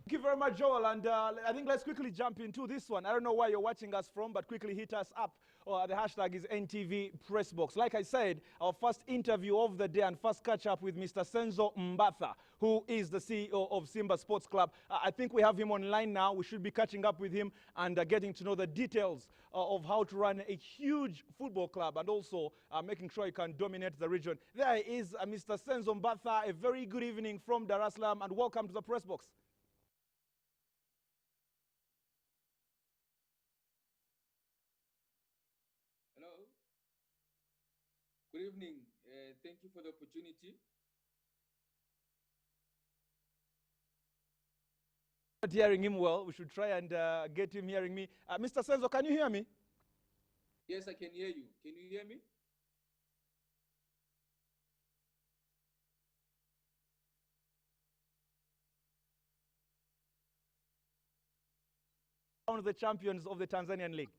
Thank you very much, Joel. And I think let's quickly jump into this one. I don't know where you're watching us from, but quickly hit us up. The hashtag is NTV PRESSBOX. Like I said, our first interview of the day and first catch up with Mr. Senzo Mbatha, who is the CEO of Simba Sports Club. I think we have him online now. We should be catching up with him and getting to know the details of how to run a huge football club and also making sure you can dominate the region. There is Mr. Senzo Mbatha. A very good evening from Dar es Salaam and welcome to the PRESSBOX. Good evening. Thank you for the opportunity. Not hearing him well. We should try and get him hearing me. Mr. Senzo, can you hear me? Yes, I can hear you. Can you hear me? One of the champions of the Tanzanian League.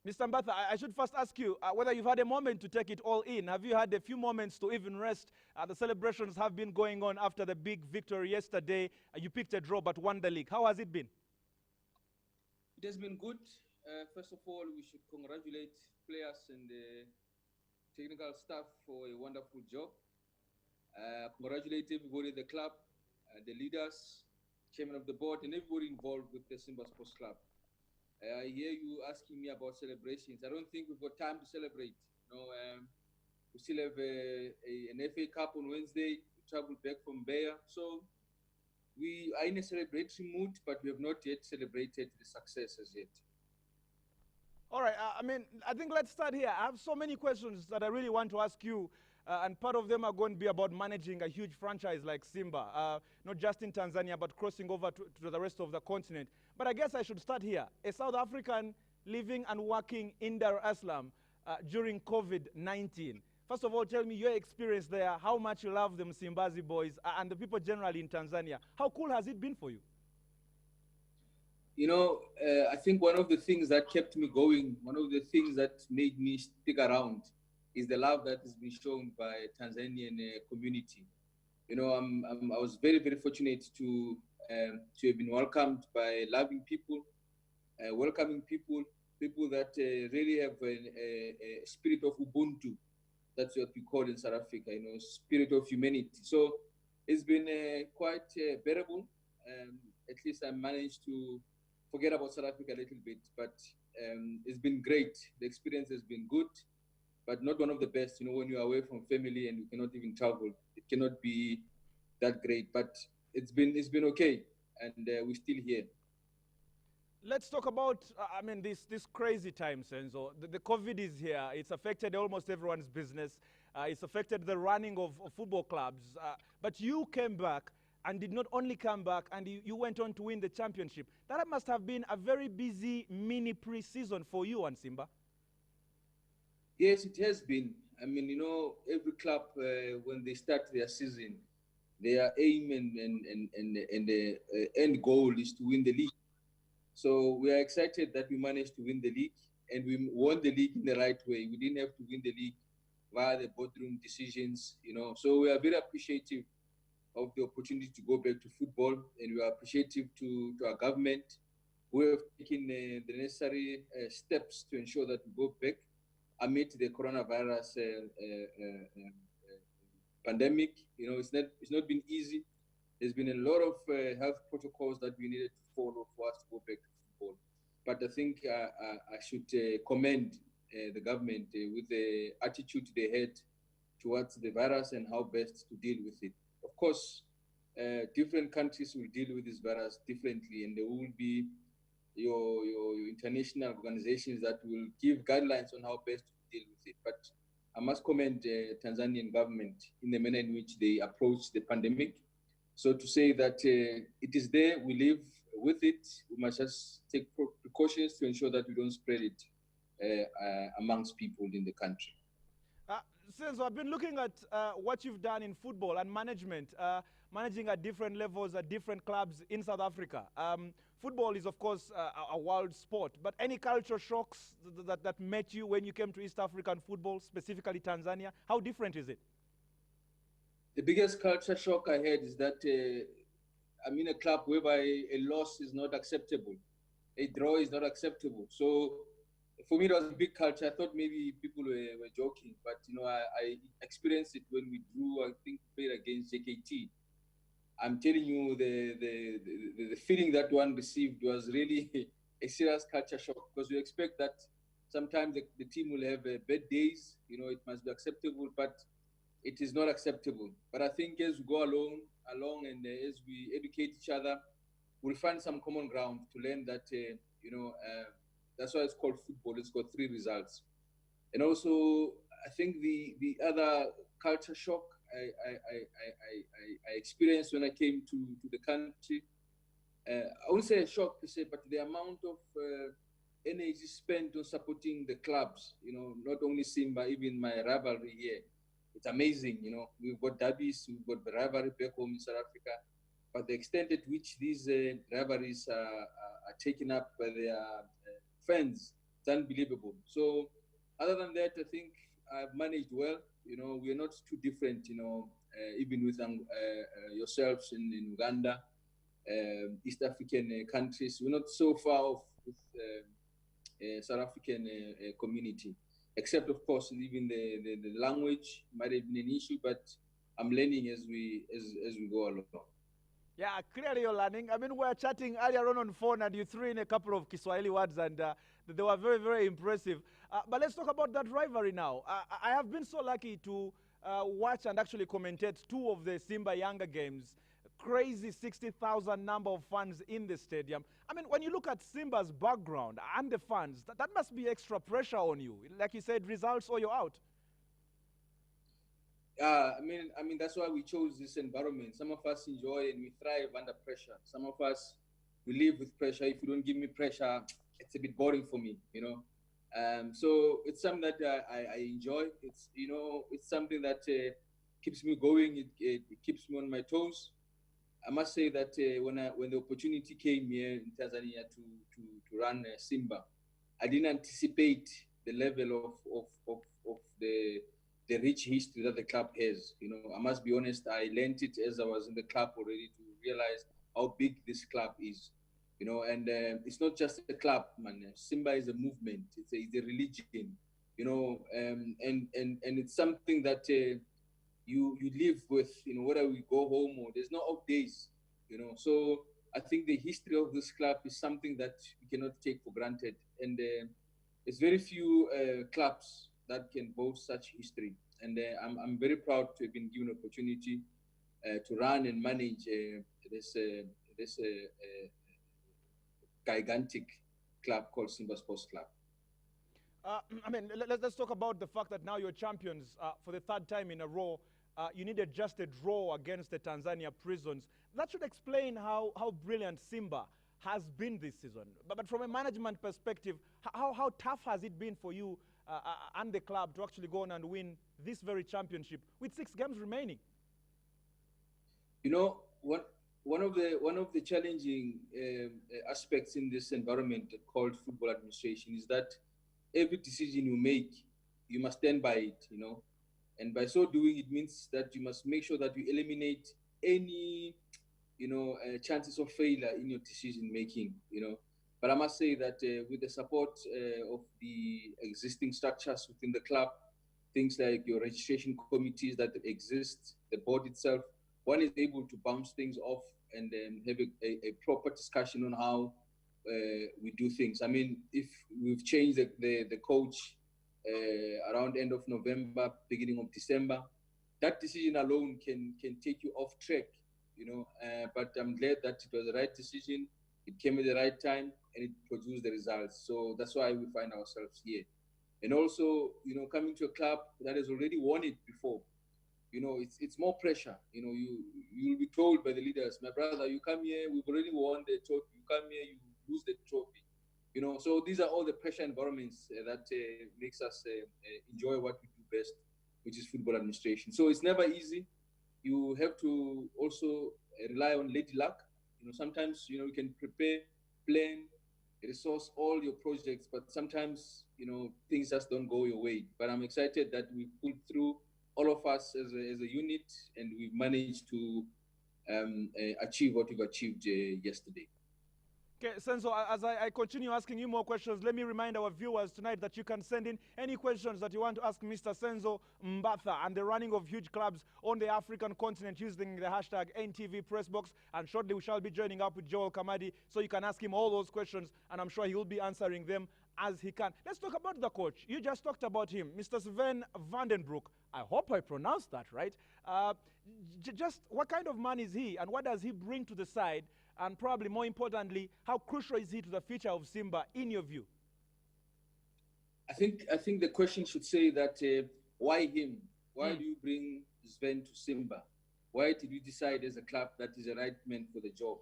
Mr. Mbatha, I should first ask you whether you've had a moment to take it all in. Have you had a few moments to even rest? The celebrations have been going on after the big victory yesterday. You picked a draw but won the league. How has it been? It has been good. First of all, we should congratulate players and the technical staff for a wonderful job. Congratulate everybody in the club, the leaders, chairman of the board, and everybody involved with the Simba Sports Club. I hear you asking me about celebrations. I don't think we've got time to celebrate. We still have an FA Cup on Wednesday. We travel back from Beira. So we are in a celebratory mood, but we have not yet celebrated the success as yet. All right. I think let's start here. I have so many questions that I really want to ask you. And part of them are going to be about managing a huge franchise like Simba, not just in Tanzania, but crossing over to the rest of the continent. But I guess I should start here. A South African living and working in Dar es Salaam during COVID-19. First of all, tell me your experience there, how much you love the Msimbazi boys and the people generally in Tanzania. How cool has it been for you? I think one of the things that kept me going, one of the things that made me stick around is the love that has been shown by Tanzanian community. I was very, very fortunate to have been welcomed by loving people, welcoming people that really have a spirit of Ubuntu. That's what we call in South Africa, spirit of humanity. So it's been quite bearable. At least I managed to forget about South Africa a little bit, but it's been great. The experience has been good, but not one of the best. When you're away from family and you cannot even travel, it cannot be that great. But it's been okay, and we're still here. Let's talk about, this crazy time, Senzo. The COVID is here. It's affected almost everyone's business. It's affected the running of football clubs. But you came back and did not only come back, and you went on to win the championship. That must have been a very busy mini pre-season for you and Simba. Yes, it has been. Every club, when they start their season, their aim and the end goal is to win the league. So we are excited that we managed to win the league, and we won the league in the right way. We didn't have to win the league via the boardroom decisions, So we are very appreciative of the opportunity to go back to football, and we are appreciative to our government who have taken the necessary steps to ensure that we go back amid the coronavirus pandemic. It's not been easy. There's been a lot of health protocols that we needed to follow for us to go back to football. But I think I should commend the government with the attitude they had towards the virus and how best to deal with it. Of course, different countries will deal with this virus differently, and there will be your international organizations that will give guidelines on how best to deal with it. But I must commend the Tanzanian government in the manner in which they approach the pandemic. So to say that it is there, we live with it, we must just take precautions to ensure that we don't spread it amongst people in the country. Since I've been looking at what you've done in football and management, managing at different levels at different clubs in South Africa. Football is, of course, a world sport, but any culture shocks that met you when you came to East African football, specifically Tanzania? How different is it? The biggest culture shock I had is that I'm in a club whereby a loss is not acceptable, a draw is not acceptable. So for me, it was a big culture. I thought maybe people were joking, but I experienced it when we drew. I think played against JKT. I'm telling you, the feeling that one received was really a serious culture shock, because you expect that sometimes the team will have bad days. It must be acceptable, but it is not acceptable. But I think as we go along and as we educate each other, we'll find some common ground to learn that, that's why it's called football. It's got three results. And also, I think the other culture shock I experienced when I came to the country, I wouldn't say a shock per se, but the amount of energy spent on supporting the clubs, not only Simba, even my rivalry here. It's amazing, we've got derbies, we've got the rivalry back home in South Africa, but the extent at which these rivalries are taken up by their fans, it's unbelievable. So other than that, I think I've managed well. We're not too different, even with yourselves in Uganda, East African countries. We're not so far off with South African community, except of course even the language might have been an issue, but I'm learning as we go along. Yeah, clearly you're learning. I mean, we were chatting earlier on phone, and you threw in a couple of Kiswahili words, and they were very, very impressive. But let's talk about that rivalry now. I have been so lucky to watch and actually commentate two of the Simba Yanga games. Crazy 60,000 number of fans in the stadium. I mean, when you look at Simba's background and the fans, that must be extra pressure on you. Like you said, results or you're out. I mean that's why we chose this environment. Some of us enjoy and we thrive under pressure. Some of us, we live with pressure. If you don't give me pressure, it's a bit boring for me. So it's something that I enjoy. It's something that keeps me going. It keeps me on my toes. I must say that when the opportunity came here in Tanzania to run Simba, I didn't anticipate the level of the rich history that the club has. I must be honest, I learned it as I was in the club already to realize how big this club is. And it's not just a club, man. Simba is a movement. It's a religion. And it's something that you live with. Whether we go home or there's no off days. So I think the history of this club is something that we cannot take for granted. And there's very few clubs that can boast such history. And I'm very proud to have been given an opportunity to run and manage this gigantic club called Simba Sports Club. I mean, let's talk about the fact that now you're champions for the third time in a row. You needed just a draw against the Tanzania Prisons. That should explain how brilliant Simba has been this season. But from a management perspective, how tough has it been for you and the club to actually go on and win this very championship with 6 games remaining? One of the challenging aspects in this environment called football administration is that every decision you make, you must stand by it. And by so doing, it means that you must make sure that you eliminate any chances of failure in your decision making. But I must say that with the support of the existing structures within the club, things like your registration committees that exist, the board itself, one is able to bounce things off and have a proper discussion on how we do things. I mean, if we've changed the coach around end of November, beginning of December, that decision alone can take you off track, but I'm glad that it was the right decision. It came at the right time and it produced the results. So that's why we find ourselves here. And also, coming to a club that has already won it before, it's more pressure. You'll be told by the leaders, my brother, you come here, we've already won the trophy. You come here, you lose the trophy. So these are all the pressure environments that makes us enjoy what we do best, which is football administration. So it's never easy. You have to also rely on lady luck. Sometimes, you can prepare, plan, resource all your projects, but sometimes, things just don't go your way. But I'm excited that we pulled through, all of us as a unit, and we've managed to achieve what we've achieved yesterday. Okay, Senzo, as I continue asking you more questions, let me remind our viewers tonight that you can send in any questions that you want to ask Mr. Senzo Mbatha and the running of huge clubs on the African continent using the hashtag NTV PRESSBOX. And shortly we shall be joining up with Joel Kamadi, so you can ask him all those questions, and I'm sure he will be answering them as he can. Let's talk about the coach. You just talked about him, Mr. Sven Vandenbroek. I hope I pronounced that right. Just what kind of man is he, and what does he bring to the side? And probably more importantly, how crucial is he to the future of Simba, in your view? I think the question should say that why him? Why do you bring Sven to Simba? Why did you decide as a club that is the right man for the job?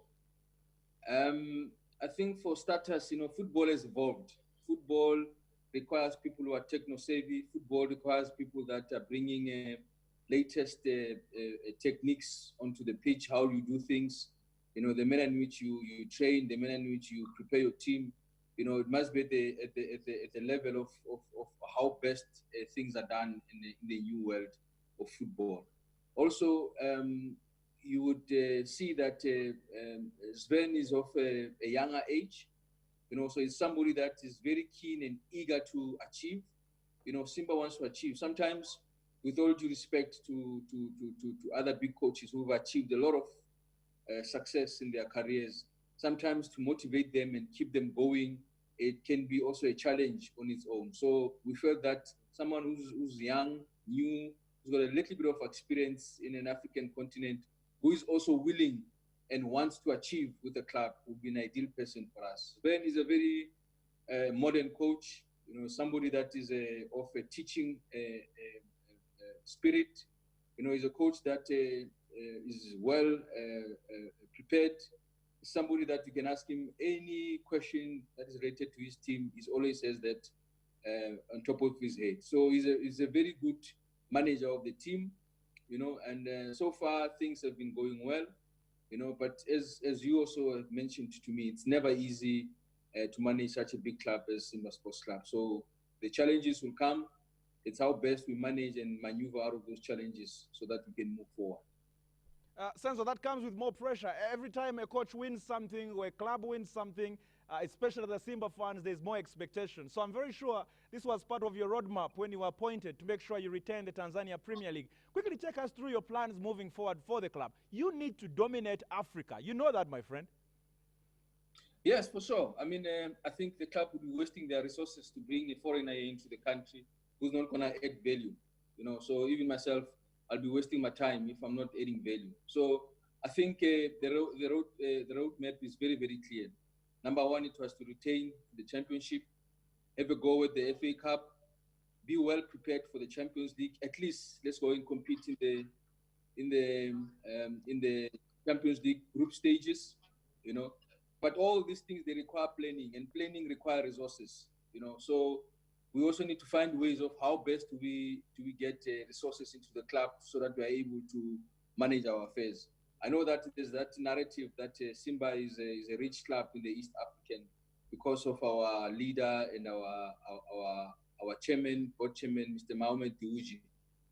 I think for starters, football has evolved. Football requires people who are techno-savvy. Football requires people that are bringing latest techniques onto the pitch, how you do things. The manner in which you train, the manner in which you prepare your team, it must be at the level of how best things are done in the new world of football. Also, you would see that Sven is of a younger age, so it's somebody that is very keen and eager to achieve. Simba wants to achieve. Sometimes, with all due respect to other big coaches who've achieved a lot of success in their careers, sometimes to motivate them and keep them going, it can be also a challenge on its own. So we felt that someone who's young, new, who's got a little bit of experience in an African continent, who is also willing and wants to achieve with the club, would be an ideal person for us. Ben is a very modern coach, somebody that is of a teaching spirit. He's a coach that is well prepared. Somebody that you can ask him any question that is related to his team. He always says that on top of his head. So he's a very good manager of the team, and so far things have been going well, but as you also have mentioned to me, it's never easy to manage such a big club as Simba Sports Club. So the challenges will come. It's how best we manage and maneuver out of those challenges so that we can move forward. Senzo, that comes with more pressure. Every time a coach wins something or a club wins something, especially the Simba fans, there's more expectation. So I'm very sure this was part of your roadmap when you were appointed to make sure you retain the Tanzania Premier League. Quickly take us through your plans moving forward for the club. You need to dominate Africa. You know that, my friend. Yes, for sure. I mean, I think the club would be wasting their resources to bring a foreigner into the country who's not going to add value. So even myself, I'll be wasting my time if I'm not adding value. So I think the roadmap is very, very clear. Number one, it was to retain the championship, have a go at the FA Cup, be well prepared for the Champions League. At least let's go and compete in the Champions League group stages. But all these things, they require planning, and planning requires resources. So we also need to find ways of how best do we get resources into the club so that we are able to manage our affairs. I know that there's that narrative that Simba is a rich club in the East African because of our leader and our chairman, board chairman, Mr. Mohamed Diuji.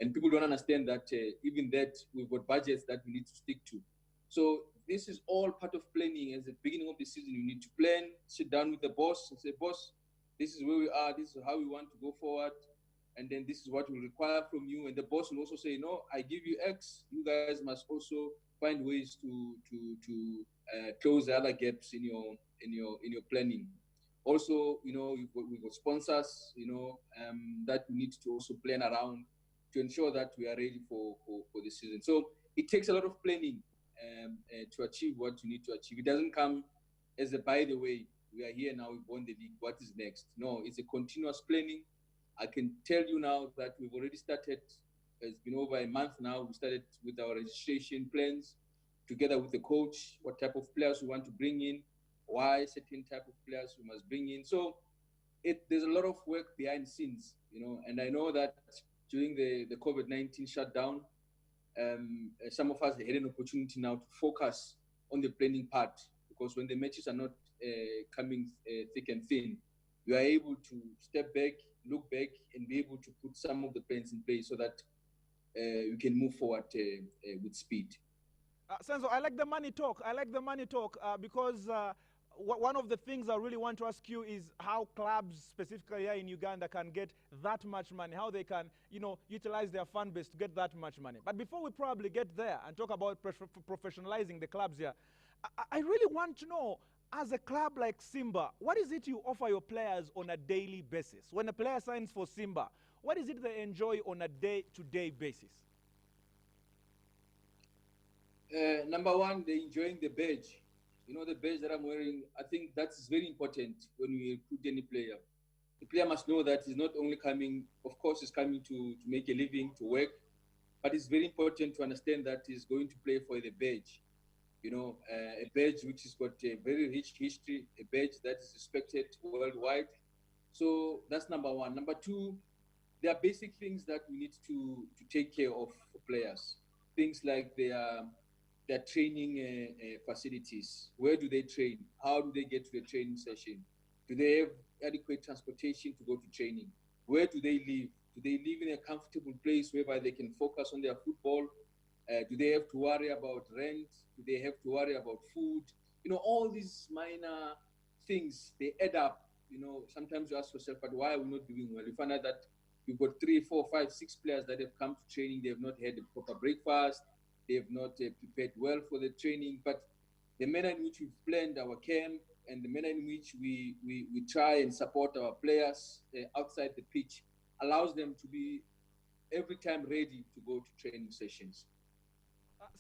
And people don't understand that even that we've got budgets that we need to stick to. So this is all part of planning. At the beginning of the season, you need to plan, sit down with the boss and say, boss, this is where we are, this is how we want to go forward, and then this is what we require from you. And the boss will also say, no, I give you X, you guys must also find ways to close the other gaps in your planning. Also, we've got sponsors, that we need to also plan around to ensure that we are ready for the season. So it takes a lot of planning to achieve what you need to achieve. It doesn't come as a by the way, we are here now, we've won the league, what is next? No, it's a continuous planning. I can tell you now that we've already started, it's been over a month now, we started with our registration plans together with the coach, what type of players we want to bring in, why certain type of players we must bring in. So there's a lot of work behind the scenes, and I know that during the COVID-19 shutdown, some of us had an opportunity now to focus on the planning part, because when the matches are not coming thick and thin, we are able to step back, look back, and be able to put some of the plans in place so that we can move forward with speed. Senzo, I like the money talk. I like the money talk because one of the things I really want to ask you is how clubs, specifically here in Uganda, can get that much money, how they can, utilize their fan base to get that much money. But before we probably get there and talk about professionalizing the clubs here, I really want to know, as a club like Simba, what is it you offer your players on a daily basis? When a player signs for Simba, what is it they enjoy on a day-to-day basis? Number one, they're enjoying the badge. The badge that I'm wearing, I think that's very important when we recruit any player. The player must know that he's not only coming, of course, he's coming to make a living, to work, but it's very important to understand that he's going to play for the badge. A badge which has got a very rich history, a badge that is respected worldwide. So that's number one. Number two, there are basic things that we need to take care of for players. Things like their training facilities. Where do they train? How do they get to the training session? Do they have adequate transportation to go to training? Where do they live? Do they live in a comfortable place whereby they can focus on their football? Do they have to worry about rent? Do they have to worry about food? All these minor things, they add up. Sometimes you ask yourself, but why are we not doing well? You find out that you've got 3, 4, 5, 6 players that have come to training. They have not had a proper breakfast. They have not prepared well for the training, but the manner in which we've planned our camp and the manner in which we try and support our players outside the pitch allows them to be every time ready to go to training sessions.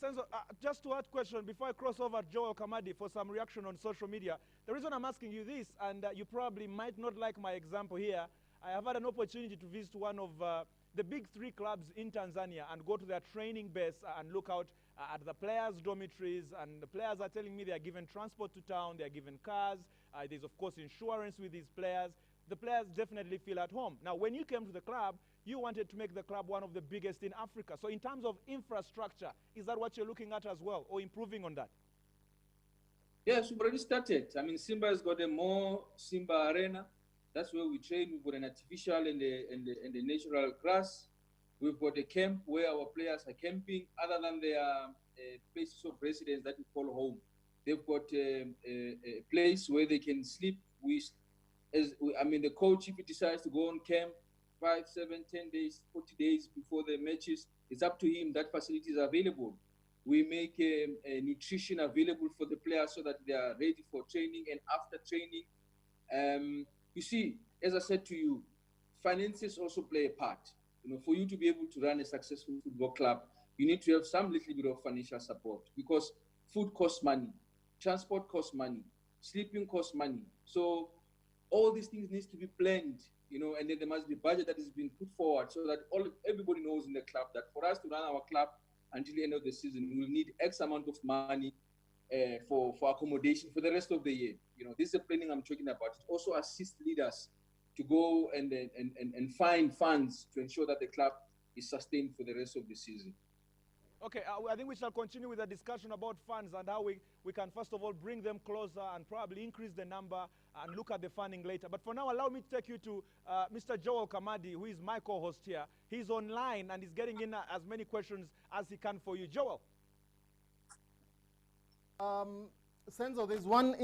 Senzo, just to add question before I cross over Joel Kamadi for some reaction on social media. The reason I'm asking you this, and you probably might not like my example here, I have had an opportunity to visit one of the big 3 clubs in Tanzania and go to their training base and look out at the players' dormitories, and the players are telling me they are given transport to town, they are given cars, there's of course insurance with these players. The players definitely feel at home. Now, when you came to the club, you wanted to make the club one of the biggest in Africa. So in terms of infrastructure, is that what you're looking at as well, or improving on that? Yes, we've already started. Simba has got a more Simba arena. That's where we train. We've got an artificial and the natural grass. We've got a camp where our players are camping, other than their places of residence that we call home. They've got a place where they can sleep. The coach, if he decides to go on camp 5, 7, 10 days, 40 days before the matches, it's up to him. That facility is available. We make a nutrition available for the players so that they are ready for training and after training. You see, as I said to you, finances also play a part. For you to be able to run a successful football club, you need to have some little bit of financial support, because food costs money, transport costs money, sleeping costs money. So all these things need to be planned, and then there must be a budget that is being put forward so that everybody knows in the club that for us to run our club until the end of the season, we will need X amount of money for accommodation for the rest of the year. This is the planning I'm talking about. It also assists leaders to go and find funds to ensure that the club is sustained for the rest of the season. Okay, I think we shall continue with the discussion about funds and how we can first of all bring them closer and probably increase the number and look at the funding later. But for now, allow me to take you to Mr. Joel Kamadi, who is my co-host here. He's online and he's getting in as many questions as he can for you. Joel. Senzo, there's one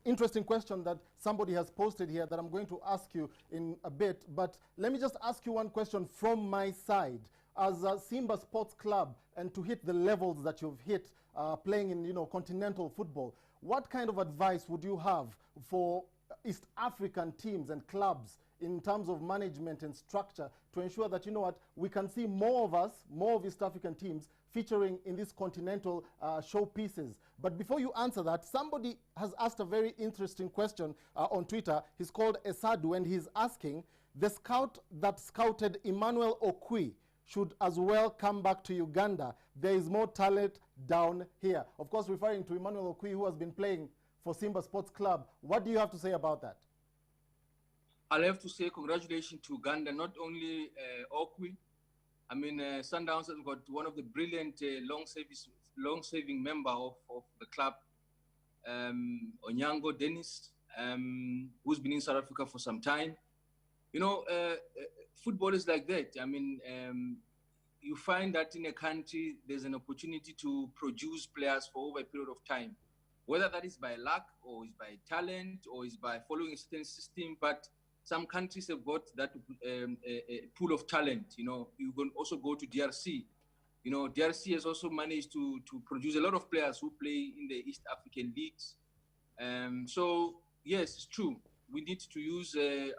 interesting question that somebody has posted here that I'm going to ask you in a bit, but let me just ask you one question from my side. As a Simba Sports Club, and to hit the levels that you've hit playing in continental football, what kind of advice would you have for East African teams and clubs in terms of management and structure to ensure that, we can see more of us, more of East African teams featuring in these continental showpieces? But before you answer that, somebody has asked a very interesting question on Twitter. He's called Esadu, and he's asking, the scout that scouted Emmanuel Okwi should as well come back to Uganda. There is more talent down here. Of course, referring to Emmanuel Okwi, who has been playing for Simba Sports Club. What do you have to say about that? I'll have to say congratulations to Uganda, not only Okwi, I mean, Sundowns has got one of the brilliant long-saving member of the club, Onyango Dennis, who's been in South Africa for some time. You know, football is like that. I mean, you find that in a country, there's an opportunity to produce players for over a period of time, whether that is by luck or is by talent or is by following a certain system. But some countries have got that a pool of talent. You know, you can also go to DRC. You know, DRC has also managed to produce a lot of players who play in the East African leagues. So yes, it's true. We need to use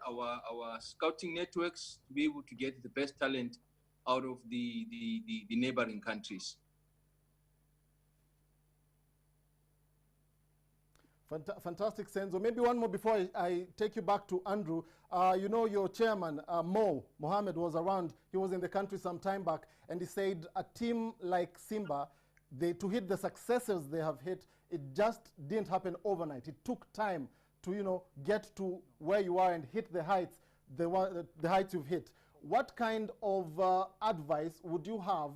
our scouting networks to be able to get the best talent out of the neighboring countries. Fantastic, Senzo. Maybe one more before I take you back to Andrew. You know, your chairman, Mohammed, was around. He was in the country some time back, and he said a team like Simba, to hit the successes they have hit, it just didn't happen overnight. It took time to, you know, get to where you are and hit the heights, the heights you've hit. What kind of advice would you have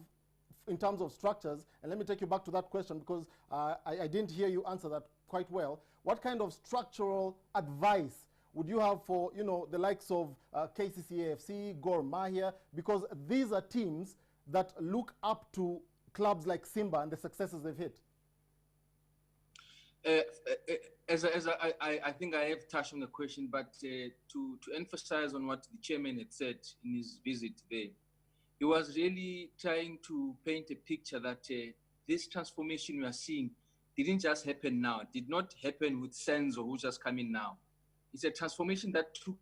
in terms of structures? And let me take you back to that question, because I didn't hear you answer that quite well. What kind of structural advice would you have for, you know, the likes of KCCA-FC, Gor Mahia, because these are teams that look up to clubs like Simba and the successes they've hit? I think I have touched on the question, but to emphasize on what the chairman had said in his visit there, he was really trying to paint a picture that this transformation we are seeing didn't just happen now. It did not happen with Senzo, who's just coming now. It's a transformation that took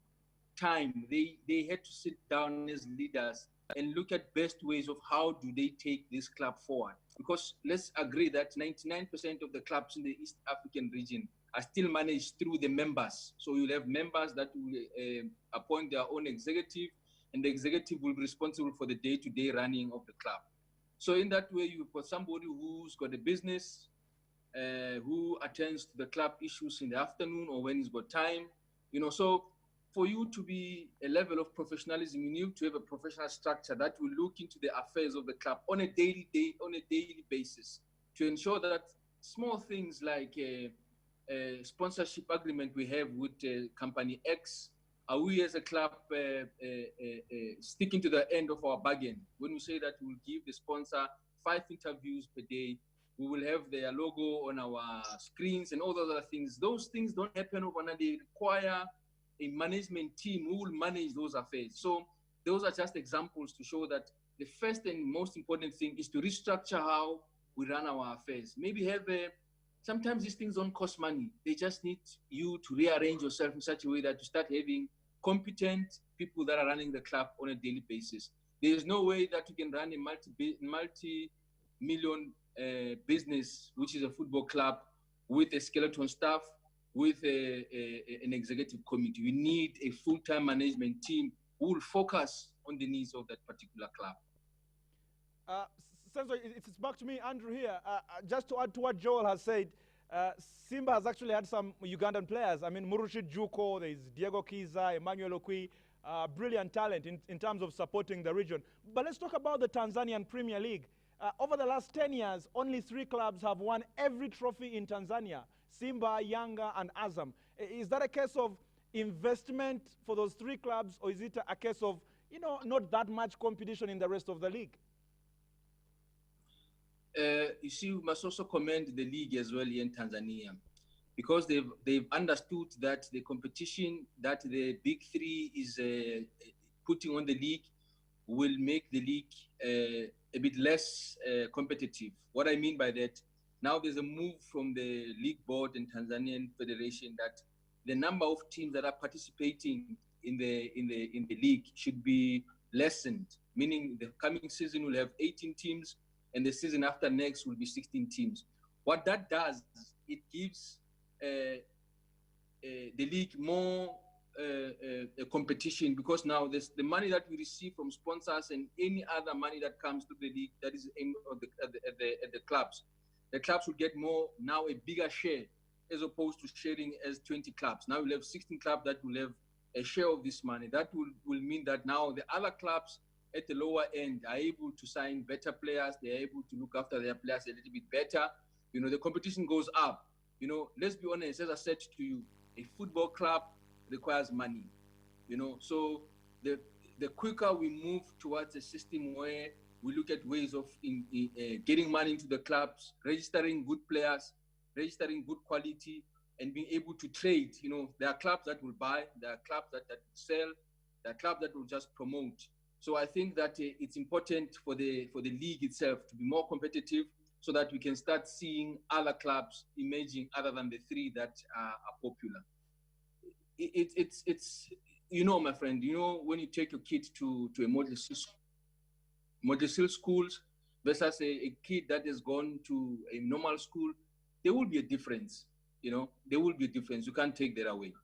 time. They had to sit down as leaders and look at best ways of how do they take this club forward. Because let's agree that 99% of the clubs in the East African region are still managed through the members. So you'll have members that will appoint their own executive, and the executive will be responsible for the day-to-day running of the club. So in that way, you've got somebody who's got a business, who attends to the club issues in the afternoon or when he's got time. You know, so for you to be a level of professionalism, you need to have a professional structure that will look into the affairs of the club on a daily basis to ensure that small things like a sponsorship agreement we have with company X, are we as a club sticking to the end of our bargain? When we say that we'll give the sponsor 5 interviews per day, we will have their logo on our screens and all those other things. Those things don't happen overnight. They require a management team who will manage those affairs. So those are just examples to show that the first and most important thing is to restructure how we run our affairs. Maybe have sometimes these things don't cost money. They just need you to rearrange yourself in such a way that you start having competent people that are running the club on a daily basis. There is no way that you can run a multi-million business, which is a football club, with a skeleton staff, with an executive committee. We need a full-time management team who will focus on the needs of that particular club. Senzo, it's back to me, Andrew, here. Just to add to what Joel has said, Simba has actually had some Ugandan players. I mean, Murushid Juko, there's Diego Kiza, Emmanuel Okwi, brilliant talent in terms of supporting the region. But let's talk about the Tanzanian Premier League. Over the last 10 years, only 3 clubs have won every trophy in Tanzania: Simba, Yanga, and Azam. Is that a case of investment for those 3 clubs, or is it a case of, you know, not that much competition in the rest of the league? You see, we must also commend the league as well here in Tanzania, because they've understood that the competition that the big 3 is putting on the league will make the league a bit less competitive. What I mean by that, now there's a move from the league board and Tanzanian Federation that the number of teams that are participating in the league should be lessened, meaning the coming season will have 18 teams and the season after next will be 16 teams. What that does, it gives the league more a competition, because now there's the money that we receive from sponsors and any other money that comes to the league that is aimed at the clubs. The clubs will get now a bigger share, as opposed to sharing as 20 clubs. Now we'll have 16 clubs that will have a share of this money. That will mean that now the other clubs at the lower end are able to sign better players. They're able to look after their players a little bit better. You know, the competition goes up. You know, let's be honest, as I said to you, a football club requires money. You know, so the quicker we move towards a system where we look at ways of getting money into the clubs, registering good players, registering good quality, and being able to trade. You know, there are clubs that will buy, there are clubs that will sell, there are clubs that will just promote. So I think that it's important for the league itself to be more competitive, so that we can start seeing other clubs emerging other than the three that are popular. It's you know, my friend, you know, when you take your kid to a model schools versus a kid that has gone to a normal school, there will be a difference. You know, there will be a difference. You can't take that away.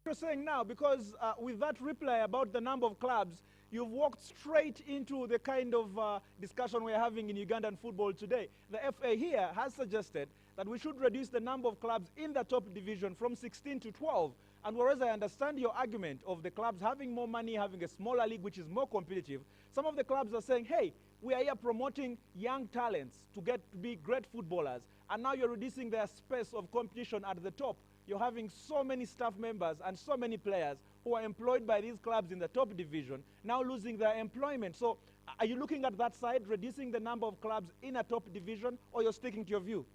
You're saying now, because with that reply about the number of clubs, you've walked straight into the kind of discussion we're having in Ugandan football today. The FA here has suggested that we should reduce the number of clubs in the top division from 16 to 12. And whereas I understand your argument of the clubs having more money, having a smaller league which is more competitive, some of the clubs are saying, hey, we are here promoting young talents to get to be great footballers, and now you're reducing their space of competition at the top. You're having so many staff members and so many players who are employed by these clubs in the top division now losing their employment. So are you looking at that side, reducing the number of clubs in a top division, or you're sticking to your view?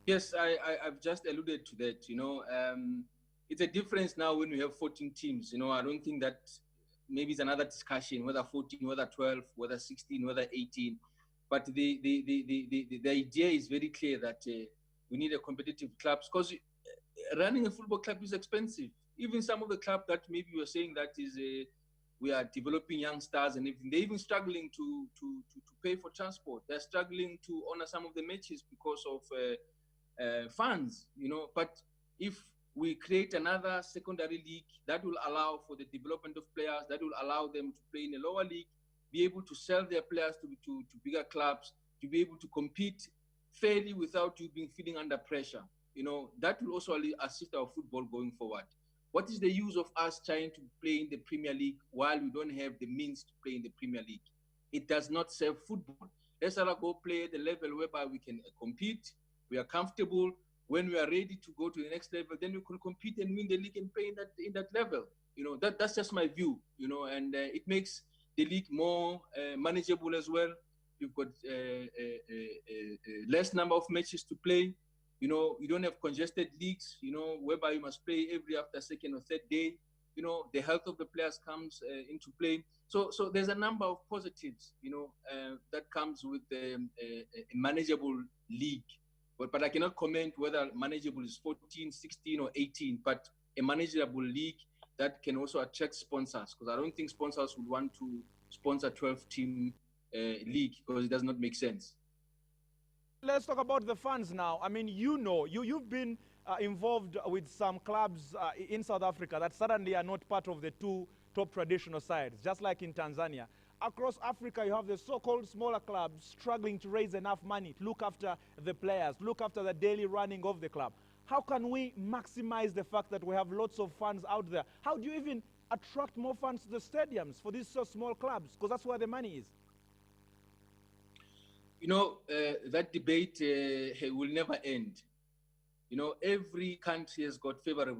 Yes, I've just alluded to that. You know, it's a difference now when we have 14 teams. You know, I don't think that, maybe it's another discussion, whether 14, whether 12, whether 16, whether 18. But the idea is very clear that we need a competitive clubs, because running a football club is expensive. Even some of the clubs that maybe you're saying that is we are developing young stars and everything, they're even struggling to pay for transport. They're struggling to honor some of the matches because of funds, you know. But if we create another secondary league that will allow for the development of players, that will allow them to play in a lower league, be able to sell their players to bigger clubs, to be able to compete fairly without you being feeling under pressure, you know, that will also assist our football going forward. What is the use of us trying to play in the Premier League while we don't have the means to play in the Premier League? It does not serve football. Let's all go play at the level whereby we can compete, we are comfortable. When we are ready to go to the next level, then we can compete and win the league and play in that level. You know, that's just my view, you know, and it makes the league more manageable as well. You've got less number of matches to play. You know, you don't have congested leagues, you know, whereby you must play every after second or third day. You know, the health of the players comes into play. So there's a number of positives, you know, that comes with a manageable league. But I cannot comment whether manageable is 14, 16, or 18, but a manageable league that can also attract sponsors, because I don't think sponsors would want to sponsor 12-team league, because it does not make sense. Let's talk about the fans now. I mean, you know, you've been involved with some clubs in South Africa that suddenly are not part of the two top traditional sides, just like in Tanzania. Across Africa, you have the so-called smaller clubs struggling to raise enough money to look after the players, look after the daily running of the club. How can we maximize the fact that we have lots of fans out there? How do you even attract more fans to the stadiums for these so small clubs? Because that's where the money is. You know, that debate will never end. You know, every country has got favorite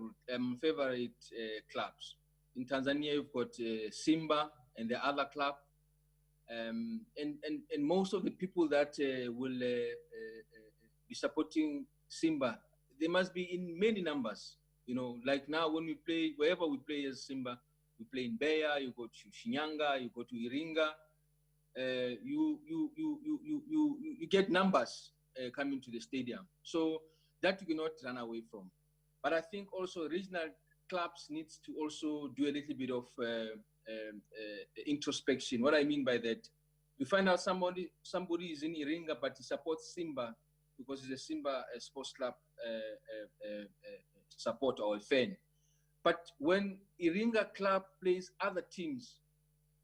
clubs. In Tanzania, you've got Simba and the other club. And most of the people that will be supporting Simba, they must be in many numbers. You know, like now when we play, wherever we play as Simba, we play in Beya, you go to Shinyanga, you go to Iringa, you get numbers coming to the stadium. So that you cannot run away from. But I think also regional clubs needs to also do a little bit of introspection. What I mean by that, you find out somebody is in Iringa, but he supports Simba because he's a Simba sports club supporter or a fan. But when Iringa club plays other teams,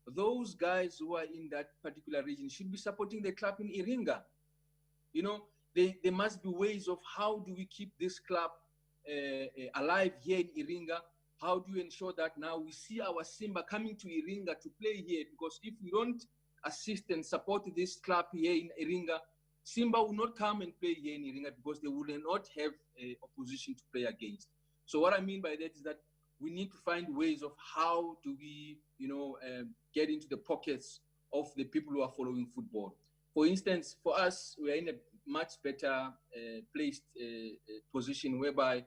those guys who are in that particular region should be supporting the club in Iringa. You know, there must be ways of how do we keep this club alive here in Iringa, how do you ensure that now we see our Simba coming to Iringa to play here? Because if we don't assist and support this club here in Iringa, Simba will not come and play here in Iringa because they will not have a opposition to play against. So what I mean by that is that we need to find ways of how do we, get into the pockets of the people who are following football. For instance, for us, we are in a much better placed position whereby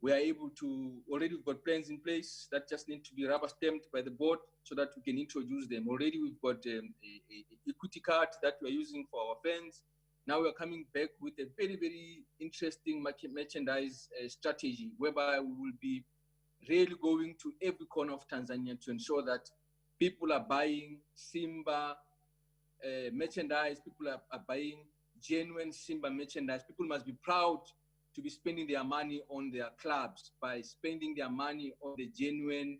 we are able to, already we've got plans in place that just need to be rubber stamped by the board so that we can introduce them. Already we've got a equity card that we're using for our fans. Now we're coming back with a very, very interesting merchandise strategy whereby we will be really going to every corner of Tanzania to ensure that people are buying Simba merchandise, people are buying genuine Simba merchandise. People must be proud to be spending their money on their clubs by spending their money on the genuine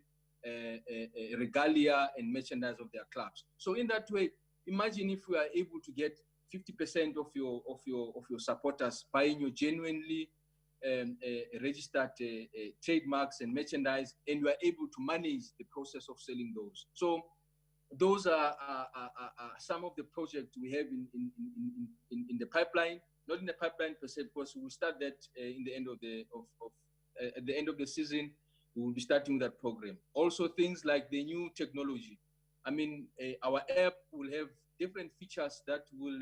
regalia and merchandise of their clubs. So in that way, imagine if we are able to get 50% of your supporters buying your genuinely registered trademarks and merchandise, and you are able to manage the process of selling those. So those are some of the projects we have in the pipeline. Not in the pipeline per se, because we will start that in the end of at the end of the season. We will be starting that program. Also, things like the new technology. I mean, our app will have different features that will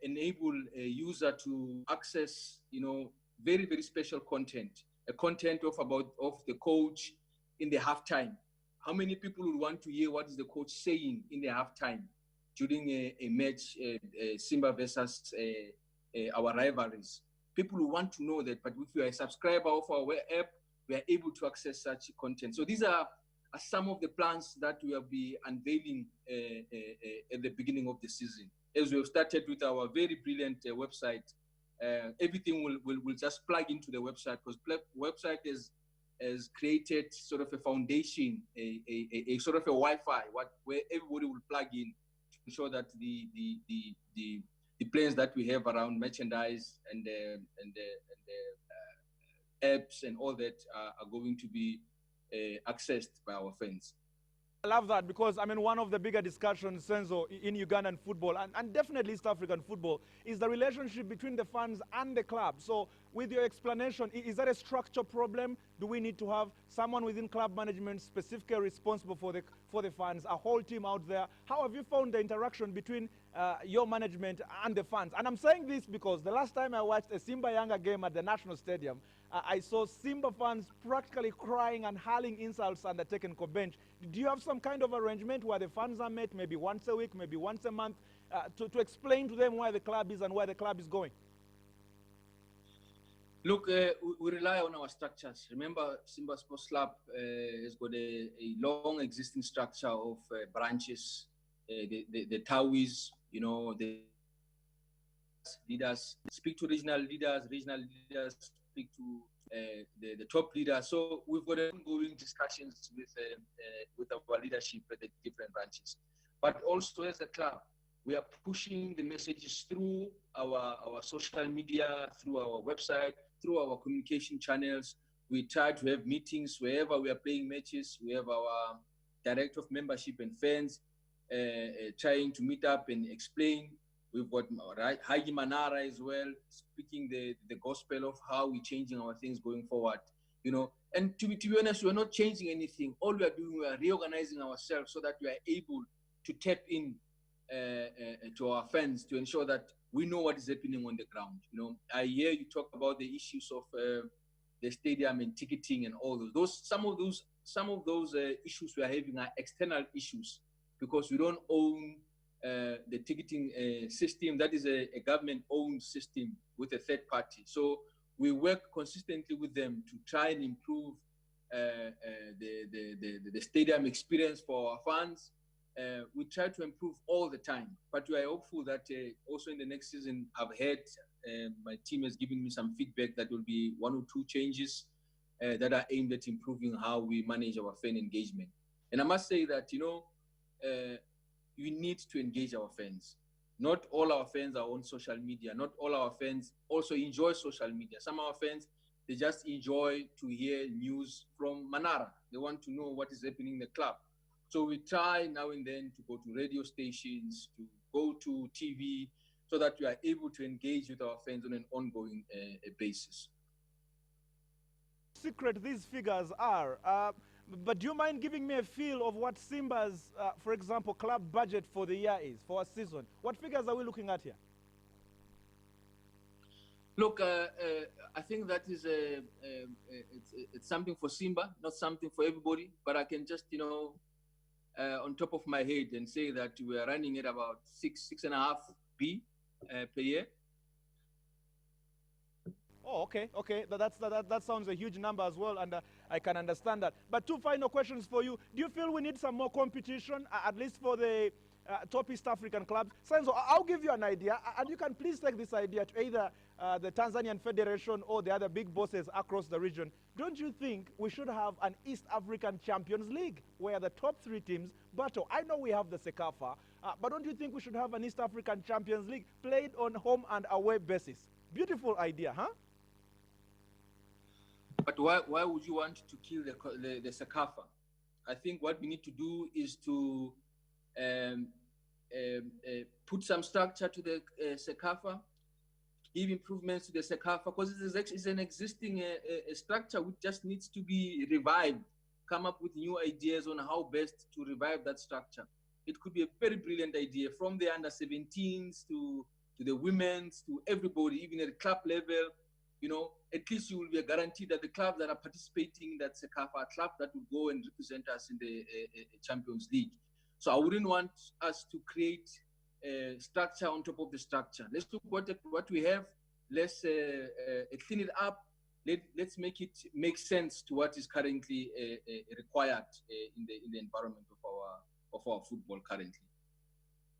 enable a user to access, very, very special content. A content of the coach in the halftime. How many people will want to hear what is the coach saying in the halftime during a match, Simba versus our rivalries? People will want to know that, but if you are a subscriber of our app, we are able to access such content. So these are some of the plans that we will be unveiling at the beginning of the season. As we have started with our very brilliant website, everything will just plug into the website, because website has created sort of a foundation, a sort of a Wi-Fi, where everybody will plug in to ensure that the plans that we have around merchandise and apps and all that are going to be accessed by our fans. I love that, because one of the bigger discussions, Senzo, in Ugandan football and definitely East African football is the relationship between the fans and the club. So with your explanation, is that a structure problem? Do we need to have someone within club management specifically responsible for the fans, a whole team out there? How have you found the interaction between your management and the fans? And I'm saying this because the last time I watched a Simba Yanga game at the National Stadium, I saw Simba fans practically crying and hurling insults on the technical bench. Do you have some kind of arrangement where the fans are met, maybe once a week, maybe once a month, to explain to them where the club is and where the club is going? Look, we rely on our structures. Remember, Simba Sports Club has got a long existing structure of branches, the Tawis, the leaders, speak to regional leaders speak to the top leaders. So we've got ongoing discussions with our leadership at the different branches. But also as a club, we are pushing the messages through our social media, through our website, through our communication channels. We try to have meetings wherever we are playing matches. We have our director of membership and fans trying to meet up and explain. We've got Haji Manara as well, speaking the gospel of how we're changing our things going forward. And to be honest, we're not changing anything. All we are doing, we are reorganizing ourselves so that we are able to tap in to our fans to ensure that we know what is happening on the ground. I hear you talk about the issues of the stadium and ticketing and all those. Some of those issues we are having are external issues, because we don't own the ticketing system. That is a government-owned system with a third party. So we work consistently with them to try and improve the stadium experience for our fans. We try to improve all the time, but we are hopeful that also in the next season, I've heard my team has given me some feedback that will be 1 or 2 changes that are aimed at improving how we manage our fan engagement. And I must say that, we need to engage our fans. Not all our fans are on social media. Not all our fans also enjoy social media. Some of our fans, They just enjoy to hear news from Manara. They want to know what is happening in the club. So we try now and then to go to radio stations, to go to TV, so that we are able to engage with our fans on an ongoing basis. Secret these figures are. But do you mind giving me a feel of what Simba's, for example, club budget for the year is, for a season? What figures are we looking at here? Look, I think that is it's something for Simba, not something for everybody. But I can just, on top of my head, and say that we are running at about 6.5 B per year. Oh, okay. That sounds a huge number as well, and I can understand that. But two final questions for you. Do you feel we need some more competition, at least for the top East African clubs? Senzo, I'll give you an idea, and you can please take this idea to either the Tanzanian Federation or the other big bosses across the region. Don't you think we should have an East African Champions League where the top 3 teams battle? I know we have the CECAFA, but don't you think we should have an East African Champions League played on home and away basis? Beautiful idea, huh? But why would you want to kill the CECAFA? I think what we need to do is to put some structure to the CECAFA, give improvements to the CECAFA, because it's an existing structure which just needs to be revived, come up with new ideas on how best to revive that structure. It could be a very brilliant idea, from the under-17s to the women's, to everybody, even at the club level. At least you will be guaranteed that the clubs that are participating in that CECAFA are clubs that will go and represent us in the Champions League. So I wouldn't want us to create a structure on top of the structure. Let's look what we have. Let's clean it up. Let's make it make sense to what is currently required in the environment of our football currently.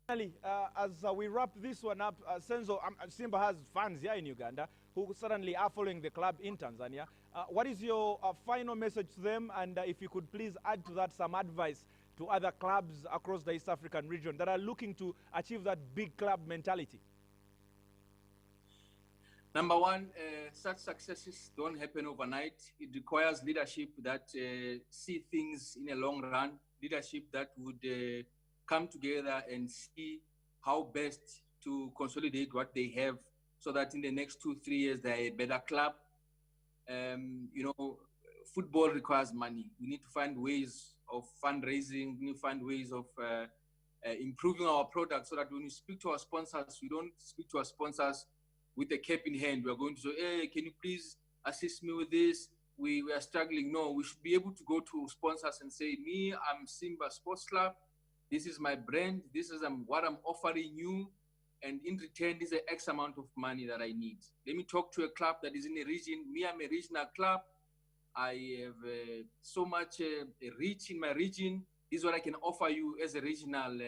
Finally, as we wrap this one up, Senzo, Simba has fans here in Uganda who certainly are following the club in Tanzania. What is your final message to them? And if you could please add to that some advice to other clubs across the East African region that are looking to achieve that big club mentality. Number one, such successes don't happen overnight. It requires leadership that see things in a long run, leadership that would come together and see how best to consolidate what they have, so that in the next 2-3 years they're a better club. Football requires money. We need to find ways of fundraising. We need to find ways of improving our product, so that when we speak to our sponsors, we don't speak to our sponsors with a cap in hand. We're going to say, hey, can you please assist me with this? We are struggling. No, we should be able to go to sponsors and say, me, I'm Simba Sports Club. This is my brand. This is what I'm offering you. And in return, this is X amount of money that I need. Let me talk to a club that is in a region. Me, I'm a regional club. I have so much reach in my region. This is what I can offer you as a regional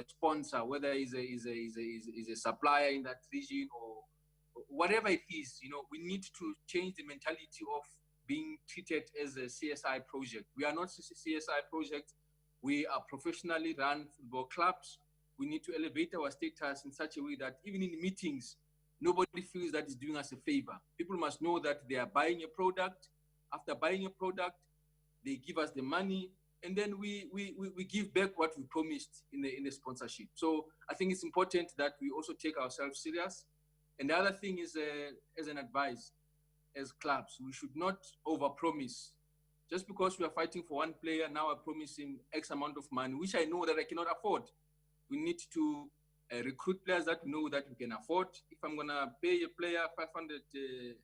sponsor, whether is a supplier in that region or whatever it is. We need to change the mentality of being treated as a CSI project. We are not a CSI project. We are professionally run football clubs. We need to elevate our status in such a way that even in meetings, nobody feels that it's doing us a favor. People must know that they are buying a product. After buying a product, they give us the money, and then we give back what we promised in the sponsorship. So I think it's important that we also take ourselves serious. And the other thing is, as an advice, as clubs, we should not overpromise. Just because we are fighting for one player, now I promise him X amount of money, which I know that I cannot afford. We need to recruit players that we know that we can afford. If I'm going to pay a player $500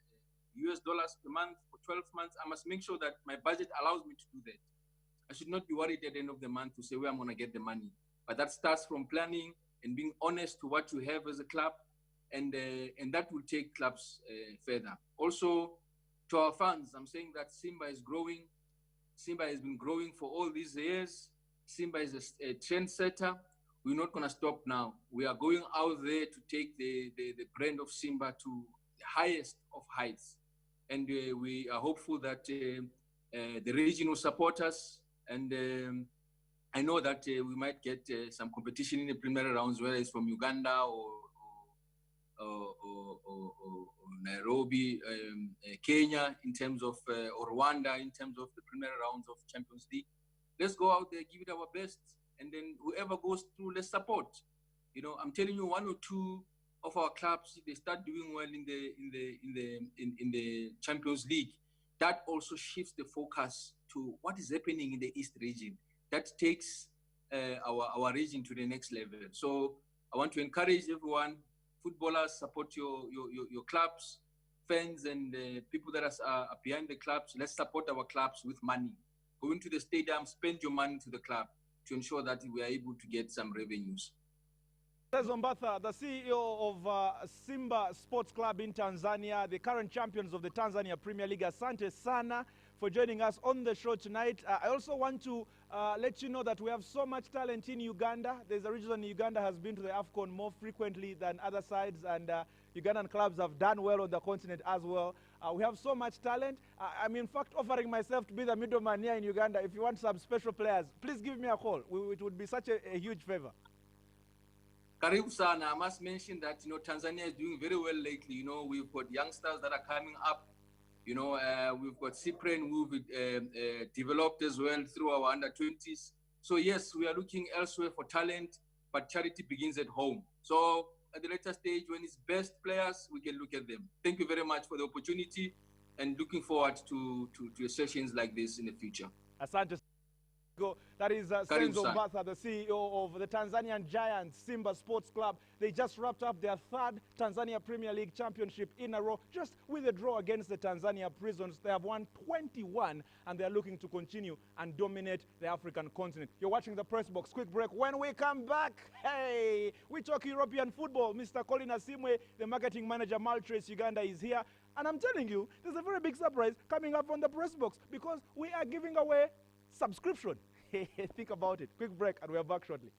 US per month for 12 months, I must make sure that my budget allows me to do that. I should not be worried at the end of the month to say where I'm going to get the money. But that starts from planning and being honest to what you have as a club, and that will take clubs further. Also, to our fans, I'm saying that Simba is growing. Simba has been growing for all these years. Simba is a trendsetter. We're not going to stop now. We are going out there to take the brand of Simba to the highest of heights. And we are hopeful that the region will support us. And I know that we might get some competition in the preliminary rounds, whether it's from Uganda or Nairobi, Kenya in terms of, or Rwanda in terms of the preliminary rounds of Champions League. Let's go out there, give it our best, and then whoever goes through, let's support. You know, I'm telling you, one or two of our clubs, they start doing well in the Champions League. That also shifts the focus to what is happening in the East region. That takes our region to the next level. So I want to encourage everyone, footballers, support your clubs, fans and people that are behind the clubs. Let's support our clubs with money. Go into the stadium, spend your money to the club to ensure that we are able to get some revenues. Zombatha, the CEO of Simba Sports Club in Tanzania, the current champions of the Tanzania Premier League. Asante sana for joining us on the show tonight. I also want to let you know that we have so much talent in Uganda. There's a reason Uganda has been to the AFCON more frequently than other sides, and Ugandan clubs have done well on the continent as well. We have so much talent. I'm in fact offering myself to be the middleman here in Uganda. If you want some special players, please give me a call. It would be such a huge favor. Karibu sana. I must mention that, you know, Tanzania is doing very well lately. You know, we've got youngsters that are coming up. You know, we've got Cyprian, who we've developed as well through our under-20s. So yes, we are looking elsewhere for talent, but charity begins at home. So at the later stage, when it's best players, we can look at them. Thank you very much for the opportunity, and looking forward to sessions like this in the future. Asante. That is Senzo Mbatha, the CEO of the Tanzanian Giants, Simba Sports Club. They just wrapped up their third Tanzania Premier League championship in a row, just with a draw against the Tanzania Prisons. They have won 21, and they're looking to continue and dominate the African continent. You're watching the Press Box. Quick break. When we come back, hey, we talk European football. Mr. Colin Asimwe, the marketing manager, Maltrace Uganda, is here. And I'm telling you, there's a very big surprise coming up on the Press Box, because we are giving away subscription. Think about it. Quick break, and we are back shortly.